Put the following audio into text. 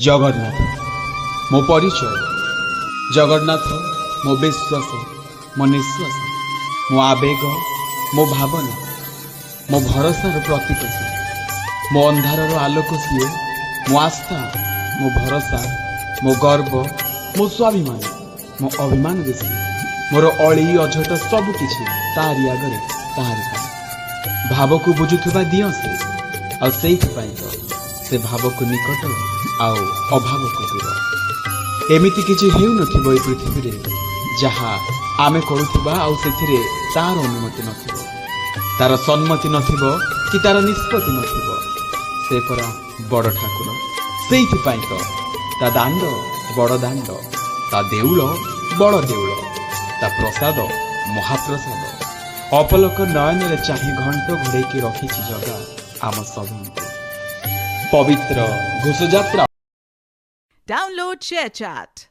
जगन्नाथ मो परिचय। जगन्नाथ मो विश्वास, मो निश्वास, मो आवेग, मो भावना, मो भरोसार प्रतीक सी। मो अंधार आलोक सी, मो आस्था, मो भरोसा, मो गर्व, मो स्वाभिमान, मो अभिमान बेसी। मोर अली अझट सबकिछि तारी आगरे तारी पाई। भाव को बुझुवा दियो से से भाव को निकट आउ अभाव को दूर। एमिति किछि हेउ नथिबो ए पृथ्वी रे जहा आमे करूथबा आउ सेथिरे तार अनुमति नथिबो, तार सम्मति नथिबो कि तार निष्पत्ति नथिबो। से परा बड़ ठाकुर, सेइथि पाई तो ता दांड बड़ दांड, ता देउल बड़ देउल, ता प्रसाद महाप्रसाद। अपलक नयन रे चाहि घंट घोड़ेकी रखिछि जगा आम सबको। पवित्र घोषयात्रा। Download ShareChat.